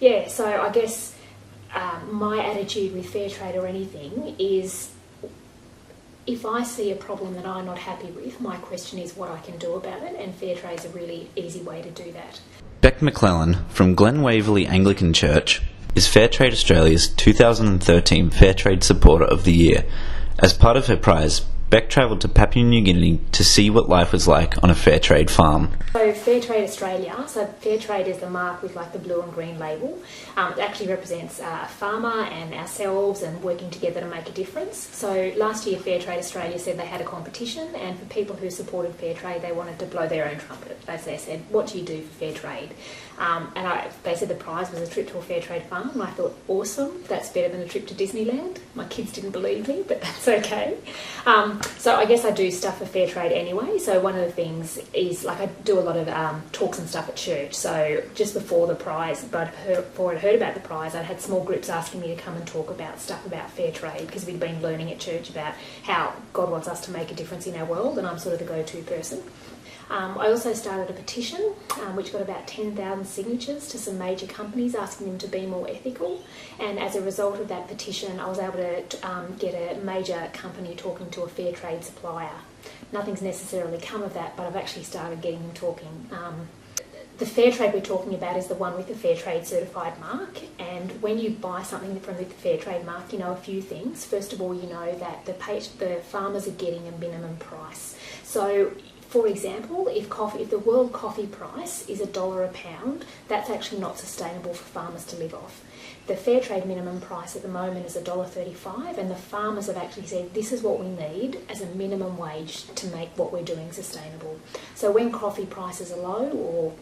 Yeah, so I guess my attitude with fair trade or anything is, if I see a problem that I'm not happy with, my question is what I can do about it, and fair trade is a really easy way to do that. Bek McClellan from Glen Waverley Anglican Church is Fair Trade Australia's 2013 Fair Trade Supporter of the Year. As part of her prize, Bek travelled to Papua New Guinea to see what life was like on a fair trade farm. So Fair Trade Australia, so fair trade is the mark with like the blue and green label. It actually represents a farmer and ourselves and working together to make a difference. So last year Fair Trade Australia said they had a competition, and for people who supported fair trade they wanted to blow their own trumpet. They said, what do you do for fair trade? They said the prize was a trip to a fair trade farm, and I thought, awesome, that's better than a trip to Disneyland. My kids didn't believe me, but that's okay. So I guess I do stuff for fair trade anyway. So one of the things is, like, I do a lot of talks and stuff at church. So just before the prize, before I'd heard about the prize, I'd had small groups asking me to come and talk about stuff about fair trade, because we'd been learning at church about how God wants us to make a difference in our world, and I'm sort of the go-to person. I also started a petition which got about 10,000 signatures to some major companies asking them to be more ethical, and as a result of that petition I was able to get a major company talking to a fair trade supplier. Nothing's necessarily come of that, but I've actually started getting them talking. The fair trade we're talking about is the one with the fair trade certified mark, and when you buy something from the fair trade mark you know a few things. First of all, you know that the farmers are getting a minimum price. So for example, if the world coffee price is $1 a pound, that's actually not sustainable for farmers to live off. The fair trade minimum price at the moment is $1.35, and the farmers have actually said this is what we need as a minimum wage to make what we're doing sustainable. So when coffee prices are low, or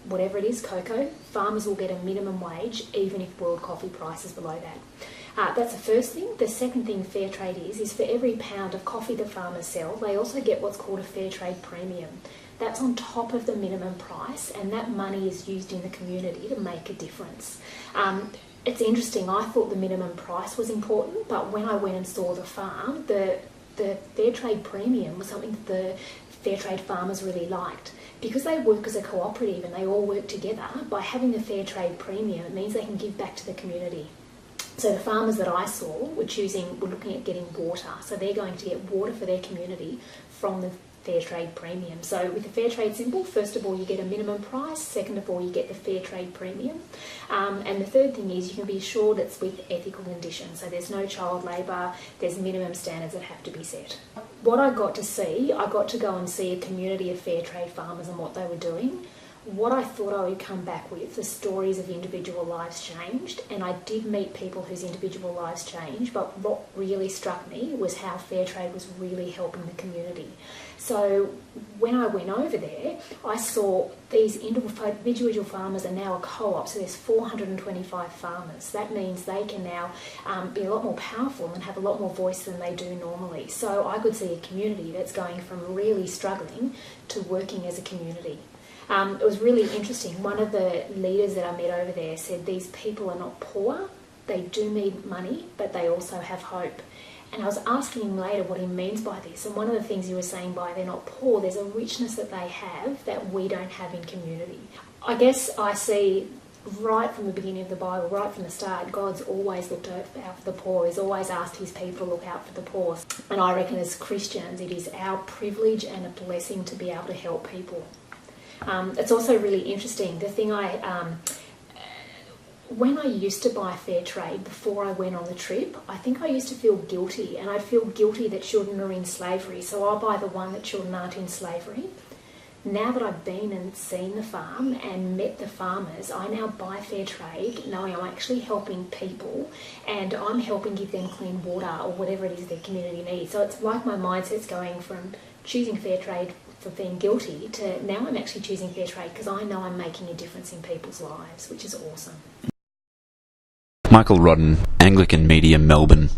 whatever it is, cocoa, farmers will get a minimum wage even if world coffee price is below that. That's the first thing. The second thing fair trade is for every pound of coffee the farmers sell, they also get what's called a fair trade premium. That's on top of the minimum price, and that money is used in the community to make a difference. It's interesting, I thought the minimum price was important, but when I went and saw the farm, the fair trade premium was something that the fair trade farmers really liked. Because they work as a cooperative and they all work together, by having the fair trade premium it means they can give back to the community. So the farmers that I saw were looking at getting water, so they're going to get water for their community from the fair trade premium. So with the fair trade symbol, first of all you get a minimum price, second of all you get the fair trade premium, and the third thing is you can be assured it's with ethical conditions, so there's no child labour, there's minimum standards that have to be set. What I got to go and see a community of fair trade farmers and what they were doing. What I thought I would come back with, the stories of individual lives changed, and I did meet people whose individual lives changed, but what really struck me was how fair trade was really helping the community. So when I went over there, I saw these individual farmers are now a co-op, so there's 425 farmers. That means they can now be a lot more powerful and have a lot more voice than they do normally. So I could see a community that's going from really struggling to working as a community. It was really interesting. One of the leaders that I met over there said these people are not poor, they do need money, but they also have hope. And I was asking him later what he means by this, and one of the things he was saying by they're not poor, there's a richness that they have that we don't have in community. I guess I see right from the beginning of the Bible, right from the start, God's always looked out for the poor. He's always asked his people to look out for the poor. And I reckon as Christians it is our privilege and a blessing to be able to help people. It's also really interesting, the thing when I used to buy fair trade before I went on the trip, I think I used to feel guilty, and I'd feel guilty that children are in slavery, so I'll buy the one that children aren't in slavery. Now that I've been and seen the farm and met the farmers, I now buy fair trade knowing I'm actually helping people and I'm helping give them clean water or whatever it is their community needs. So it's like my mindset's going from choosing fair trade for being guilty to now I'm actually choosing fair trade because I know I'm making a difference in people's lives, which is awesome. Michael Rodden, Anglican Media, Melbourne.